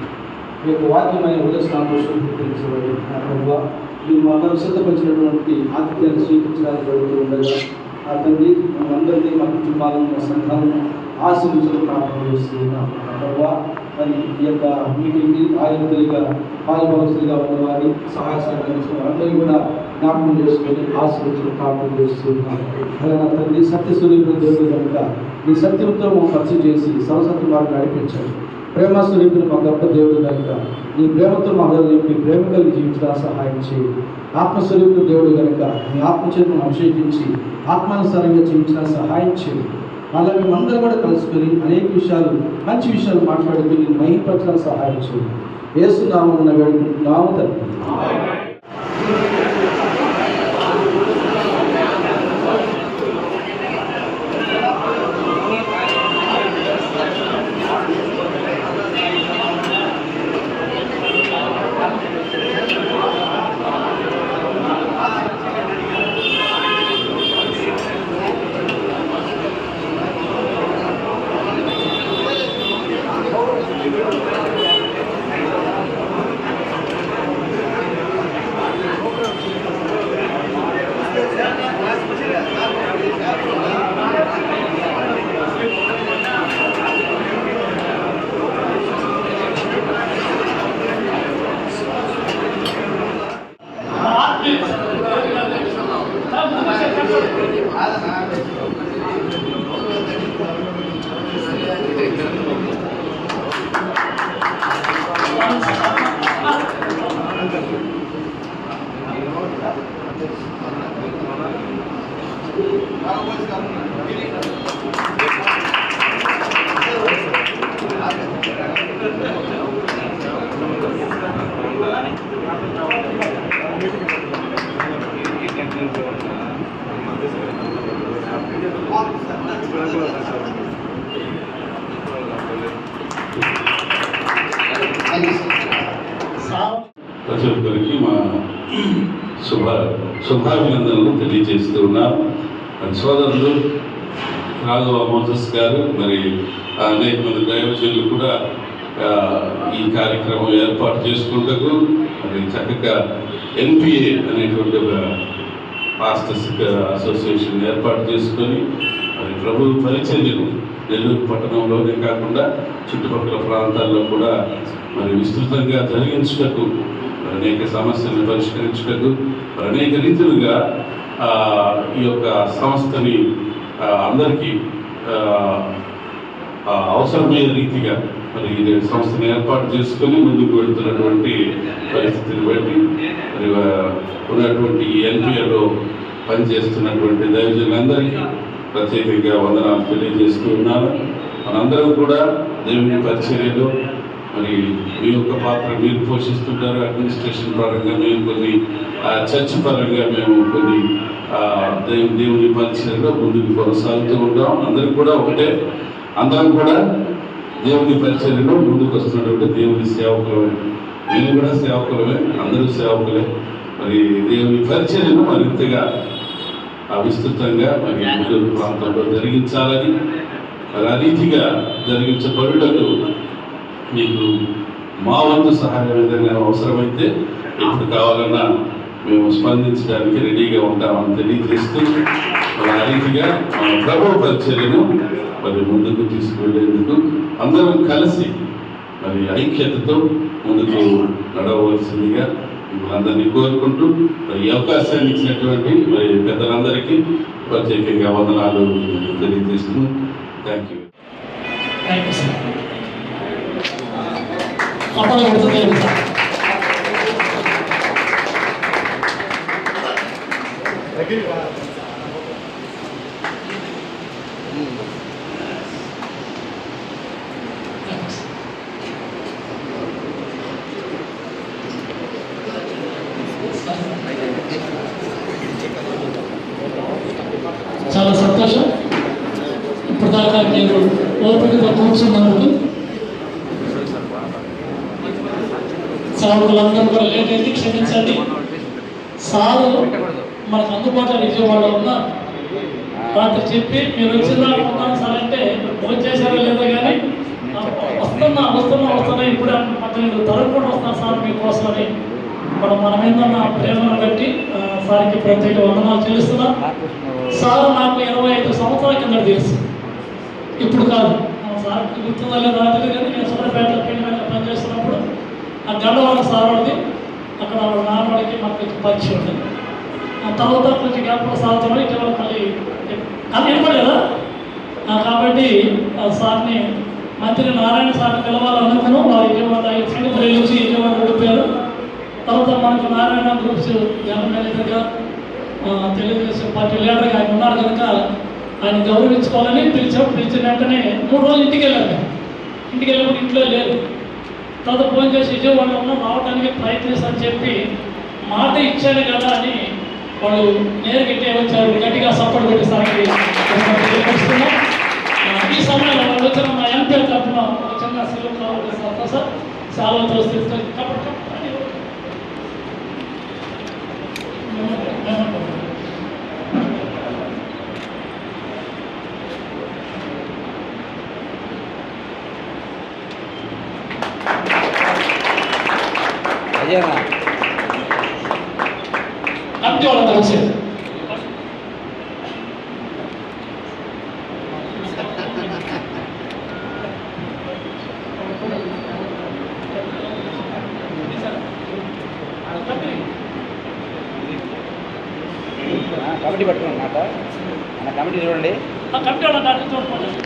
మీ యొక్క వాక్యమైన ఉదయస్నాంతోషం గుర్తించబడి నా ప్రభువా మీరు మమ్మల్ని సిద్ధపరిచినటువంటి ఆతిథ్యాన్ని స్వీకరించడానికి జరుగుతూ ఉండగా ఆ తండ్రి మనందరినీ మా కుటుంబాలను మా సంఘాలను ఆశీర్వించడం ప్రార్థన చేస్తున్నాం. ప్రభువా మరి ఈ యొక్క మీటింగ్కి ఆయుర్వేదిగా పాల్గొనస్తులుగా ఉన్నవారి సహాయ సహకరించిన అందరూ కూడా జ్ఞాపకం చేసుకొని ఆశీర్వించడం ప్రార్థన చేస్తున్నాం. అలా నా తండ్రి సత్యస్వరూపుడు దేవుడు కనుక మీ సత్యంతో మమ్మల్ని పరిచయం చేసి సరస్వతి మార్గం నడిపించాడు. ప్రేమ స్వరూపుడు మా గొప్ప దేవుడు కనుక ఈ ప్రేమతో మా మీ ప్రేమ కలిగి జీవించడానికి సహాయం చేయండి. ఆత్మస్వరూపుడు దేవుడు కనుక మీ ఆత్మచేతను అభిషేకించి ఆత్మానుసారంగా జీవించడానికి సహాయం చేయండి. అలా మేమందరం కూడా కలుసుకొని అనేక విషయాలు మంచి విషయాలు మాట్లాడుకుని మహిమపరచడానికి సహాయం చేయండి. యేసు నామమున వేడుకుంటున్నాము తండ్రి. ప్రతి ఒక్కరికి మా శుభాభినందనలు తెలియజేస్తూ ఉన్నాం. సోదరులు రాఘవ మోజస్ గారు మరి అనేక మంది దైవజనులు కూడా ఈ కార్యక్రమం ఏర్పాటు చేసుకుంటూ మరి చక్కగా ఎన్పిఏ అనేటువంటి ఒక పాస్టర్స్ అసోసియేషన్ ఏర్పాటు చేసుకొని మరి ప్రభు పరిచర్యను నెల్లూరు పట్టణంలోనే కాకుండా చుట్టుపక్కల ప్రాంతాల్లో కూడా మరి విస్తృతంగా జరిగించుటకు అనేక సమస్యలను పరిష్కరించుటకు అనేక రీతులుగా ఈ యొక్క సంస్థని అందరికీ అవసరమైన రీతిగా మరి ఈ సంస్థను ఏర్పాటు చేసుకొని ముందుకు వెళుతున్నటువంటి పరిస్థితిని బట్టి మరి ఉన్నటువంటి ఎన్పిఏలో పనిచేస్తున్నటువంటి దైవజనులందరికీ ప్రత్యేకంగా వందనాలు తెలియజేస్తూ ఉన్నాను. మనందరం కూడా దేవుని పరిచర్యలో మరి మీ యొక్క పాత్ర మీరు పోషిస్తుంటారు. అడ్మినిస్ట్రేషన్ పరంగా మేము కొన్ని చర్చ్ పరంగా మేము కొన్ని దేవుని పరిచర్యలో ముందుకు కొనసాగుతూ ఉంటాం. అందరం కూడా ఒకటే, అందరం కూడా దేవుని పరిచర్యలో ముందుకు వస్తున్నటువంటి దేవుని సేవకులమే. మేము కూడా సేవకులమే, అందరూ సేవకులే. మరి దేవుని పరిచర్యను మరింతగా విస్తృతంగా మరి నెల్లూరు ప్రాంతంలో జరిగించాలని, మరి ఆ రీతిగా జరిగించబడుటకు మీకు మా వంతు సహాయం ఏదైనా అవసరమైతే ఎప్పుడు కావాలన్నా మేము స్పందించడానికి రెడీగా ఉంటామని తెలియజేస్తూ మరి ఆ రీతిగా మన ప్రభు పరిచర్యను మరి ముందుకు తీసుకువెళ్ళేందుకు అందరం కలిసి మరి ఐక్యతతో ముందుకు నడవలసిందిగా అందరినీ కోరుకుంటూ ఈ అవకాశాన్ని ఇచ్చినటువంటి మరి పెద్దలందరికీ ప్రత్యేకంగా వందనాలు తెలియజేస్తున్నాం. Thank you. చాలా సంతోషం. ఇప్పుడు దాకా నేను ఓపికగా కూర్చున్నందుకు సేవకులందరూ కూడా లేట్ అయితే క్షమించండి. సారు మనకు అందుబాటులో విజయవాడ ఉన్నారు. రాత్రి చెప్పి మీరు వచ్చిందా ఉన్నాను సార్ అంటే ఫోన్ చేశారో లేదో కానీ వస్తున్నా ఇప్పుడే నేను తరుపుకుంటూ వస్తాను సార్ మీకోసమని మన మీద ఉన్న ప్రేమను బట్టి సార్కి ప్రత్యేక వందనాలు చెల్లిస్తున్నా. సార్ నాకు 25 సంవత్సరాల కింద తెలుసు, ఇప్పుడు కాదు. సార్కి గుర్తుందా లేదా రాత్రి కానీ నేను సూర్యాపేటలో పెళ్లి పనిచేస్తున్నప్పుడు ఆ గండవాళ్ళ సార్ వాడిది అక్కడ వాళ్ళ నాన్నవాడికి మాకు పరిచయం ఉంటుంది. ఆ తర్వాత కొంచెం జ్ఞాపకం సాగుతాడు ఇటీవల మళ్ళీ అది వినపడలేదా. కాబట్టి ఆ సార్ని మంత్రి నారాయణ సార్ని పిలవాలనుకున్నాం. వారు విజయవాడ సంగతి నుంచి విజయవాడ ఓడిపోయారు. తర్వాత మనకు నారాయణ గ్రూప్స్ జనరల్ మేనేజర్గా తెలుగుదేశం పార్టీ లీడర్గా ఆయన ఉన్నారు కనుక ఆయన గౌరవించుకోవాలని పిలిచిన వెంటనే 3 రోజులు ఇంటికి వెళ్ళాను. ఇంటికి వెళ్ళినప్పుడు ఇంట్లో లేదు. తర్వాత ఫోన్ చేసి విజయవాడలో ఉన్న రావడానికి ప్రయత్నిస్తానని చెప్పి మాట ఇచ్చాను కదా అని వాళ్ళు నేరుగట్టే వచ్చారు. గట్టిగా సపోర్ట్ పెట్టేసరికి తెలియపరుస్తున్నాం. ఈ సమయంలో వాళ్ళు వచ్చిన మా ఎంపీ తరఫున ఒక చిన్న సెలవు కావాలి సార్ సెలవుతో వస్తే కాబట్టి కమిటీ వాళ్ళందరూ వచ్చారు. కమిటీ పట్టుకున్నాం మాట మన కమిటీ చూడండి. కమిటీ వాళ్ళ చూడండి.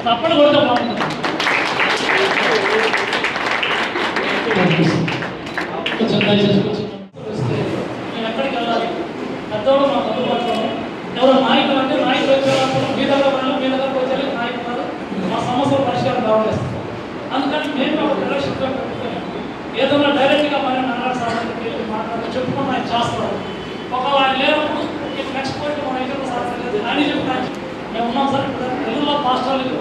తప్పని కొడితే బాగుంటుంది. కొంచెం దయచేసి కొంచెం నేను ఎక్కడికి వెళ్ళాలి పెద్దవాడు మాకు అందుబాటులో ఎవరో నాయకులు అంటే నాయకులు వచ్చేటప్పుడు మీ దగ్గర వాళ్ళు మీ దగ్గరకు వచ్చే నాయకులు మా సమస్యలు పరిష్కారం కావలేస్తాం. అందుకని మేము ఒక రిలేషన్గా పెట్టుకుని ఏదైనా డైరెక్ట్గా మన నారాయణ సార్కి వెళ్ళి మాట్లాడి చెప్పుకుని ఆయన చేస్తారు. ఒకవేళ ఆయన లేనప్పుడు నెక్స్ట్ పాయింట్ మన అయితే సార్ అని చెప్తాను. మేము ఉన్నాం సార్. ఇప్పుడు తెలుగులో పాస్టర్లు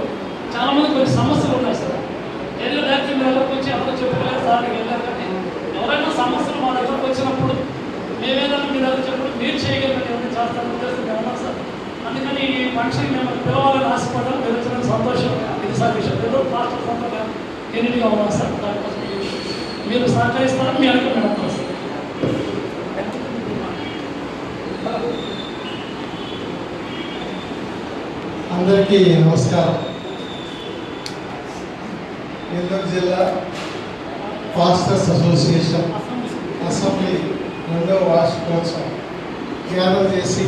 చాలామంది కొన్ని సమస్యలు ఉన్నాయి సార్. ఏదో డైరెక్ట్ మీ దగ్గరకు వచ్చి ఎవరో చెప్పుకోలేదు సార్ వెళ్ళారు. కానీ ఎవరైనా సమస్యలు మా దగ్గరకు వచ్చినప్పుడు మేమేదైనా మీ దగ్గర చెప్పడం మీరు చేయగలిగిన ఎవరైనా చేస్తారని ఉద్దేశం మేము ఉన్నాం సార్. అందుకని ఈ మనిషిని మేము పిలవాలని ఆశపడ్డాం. మీరు వచ్చిన సంతోషం ఇది సార్ విషయం. ఏదో పాస్టర్ సంతగా ఎన్నిటిగా ఉన్నాం సార్. దానికోసం మీరు సహకరిస్తారని మీ అనుకుని మేము ఉంటాం సార్. అందరికీ నమస్కారం. నెల్లూరు జిల్లా పాస్టర్స్ అసోసియేషన్ అసెంబ్లీ 2వ వార్షికోత్సవం ధ్యానం చేసి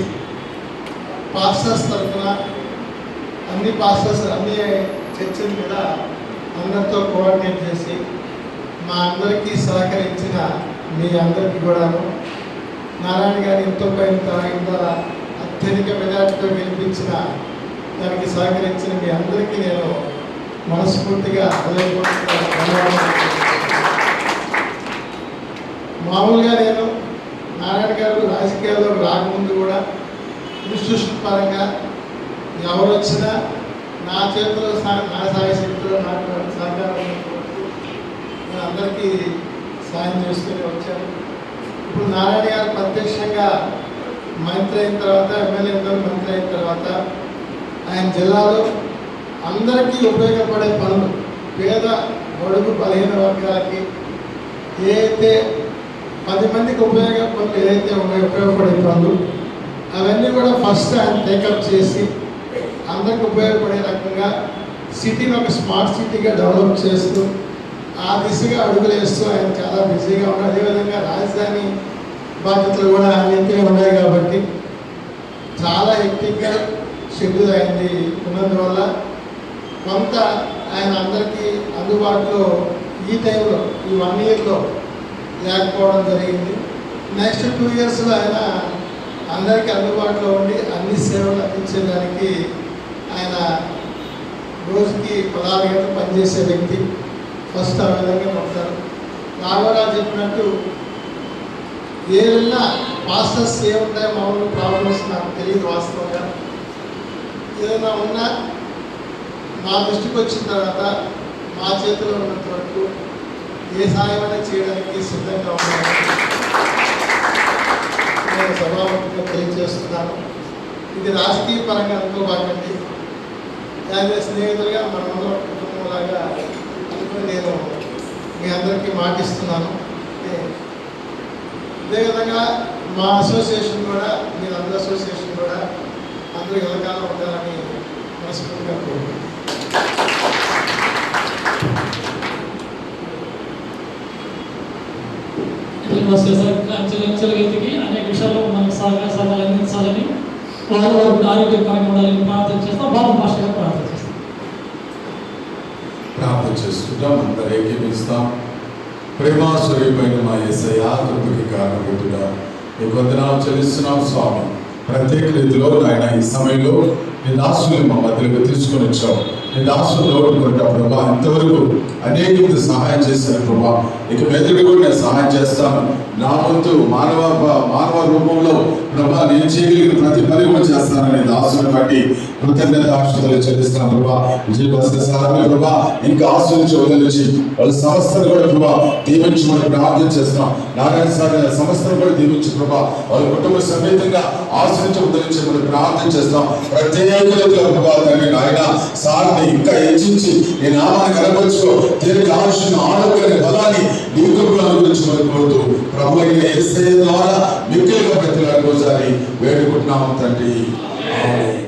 పాస్టర్స్ తరఫున అన్ని పాస్టర్స్ అన్ని చర్చల మీద అందరితో కోఆర్డినేట్ చేసి మా అందరికీ సహకరించిన మీ అందరికీ కూడాను నారాయణ గారి ఇంత అత్యధిక మెజార్టీతో గెలిపించిన దానికి సహకరించిన మీ అందరికీ నేను మనస్ఫూర్తిగా ధన్యవాదాలు. మామూలుగా నేను నారాయణ గారు రాజకీయాల్లో రాకముందు కూడా ఇన్స్టిట్యూషన్ పరంగా ఎవరు వచ్చినా నా చేతిలో నా సాయశక్తిలో నాకు సహకారం నేను అందరికీ సాయం చేస్తూనే వచ్చాను. ఇప్పుడు నారాయణ గారు ప్రత్యక్షంగా మంత్రి అయిన తర్వాత ఎమ్మెల్యేతో మంత్రి అయిన తర్వాత ఆయన జిల్లాలో అందరికీ ఉపయోగపడే పనులు పేద బడుగు బలహీన వర్గాలకి ఏదైతే 10 మందికి పనులు ఏదైతే ఉపయోగపడే పనులు అవన్నీ కూడా ఫస్ట్ ఆయన టేకప్ చేసి అందరికి ఉపయోగపడే రకంగా సిటీని ఒక స్మార్ట్ సిటీగా డెవలప్ చేస్తూ ఆ దిశగా అడుగులు వేస్తూ ఆయన చాలా బిజీగా ఉన్నారు. అదేవిధంగా రాజధాని బాధ్యతలు కూడా ఆయనకే ఉన్నాయి కాబట్టి చాలా హెక్టిక్గా షెడ్యూల్ అయింది. ఉన్నందువల్ల కొంత ఆయన అందరికీ అందుబాటులో ఈ టైంలో ఈ 1 ఇయర్లో లేకపోవడం జరిగింది. నెక్స్ట్ 2 ఇయర్స్లో ఆయన అందరికీ అందుబాటులో ఉండి అన్ని సేవలు అందించేదానికి ఆయన రోజుకి 16 గంటలు పనిచేసే వ్యక్తి. ఫస్ట్ ఆ విధంగా ఉంటారు. రాఘవరావు చెప్పినట్టు ఏదైనా పాస్టర్స్ ఏముంటాయో మామూలు ప్రాబ్లమ్స్ నాకు తెలియదు. వాస్తవంగా ఏదైనా ఉన్నా మా దృష్టికి వచ్చిన తర్వాత మా చేతిలో ఉన్నంత వరకు ఏ సాయమైనా చేయడానికి సిద్ధంగా ఉన్నాను నేను సభాముఖంగా తెలియజేస్తున్నాను. ఇది రాజకీయ పరంగా అనుకోబాకండి. దాని స్నేహితులుగా మనమందరం కుటుంబంలాగా అనుకుని నేను మీ అందరికీ మాటిస్తున్నాను. అదేవిధంగా మా అసోసియేషన్ కూడా మీరందరూ అసోసియేషన్ కూడా అందరూ ఎల్లకాలం ఉండాలని మనస్ఫూర్తిగా కోరుకుంటున్నాను. అంచెలంచెలుగా ఎదిగి అనేక విషయాల్లో మనకు సహకారాలు అందించాలని వారు ఆరోగ్యకరంగా ఉండాలని ప్రార్థన చేస్తాం. బాబు భాషగా ప్రార్థన చేస్తాం. ప్రార్థన చేసుకుంటాం. అందరూ ఏకీపిస్తాం. ప్రేమ స్వరూపమైన మా యేసయ్య కృపకి కారణభూతుడా నీకు వందనాలు చెల్లిస్తున్నాం స్వామి. ప్రత్యేక రీతిలో నాయన ఈ సమయంలో నీ దాసుని మా మధ్యలోకి తీసుకొని వచ్చావు. నీ దాసులు లోటుకుంటా ప్రభా ఇంతవరకు అనేక మంది సహాయం చేశాను ప్రభా. ఇక మెదడు కూడా నేను సహాయం చేస్తాను. నా వంతు మానవ రూపంలో ప్రభా నేను చేయగలిగిన ప్రతి పని కూడా చేస్తానని దాసుని బట్టి కృతజ్ఞత ఆశలు చెల్లిస్తున్నాను ప్రభా. విజయపరచాలని ప్రభా ఇంకా ఆశ్రయించి వదిలించి వాళ్ళ సంస్థను కూడా ప్రభా దీవించమని ప్రార్థన చేస్తున్నాం. నారాయణ సార్ సంస్థను కూడా దీవించి ప్రభా వాళ్ళ కుటుంబ సమేతంగా ఆశ్రయించి వదిలించమని ప్రార్థన చేస్తాం. ప్రత్యేక రీతిలో ప్రభా తండ్రి నాయన సార్ని ఇంకా హెచ్చించి నీ నామాన్ని కనపరుచుకో. దీనికి ఆలోచన ఆరోగ్యాన్ని బలాన్ని నీ కృపలో అనుగ్రహించమని కోరుతూ ప్రభు అయిన యేసయ్య ద్వారా మిక్కిలిగా ప్రతిలాడుకోసారి వేడుకుంటున్నాము తండ్రి. ఆమేన్.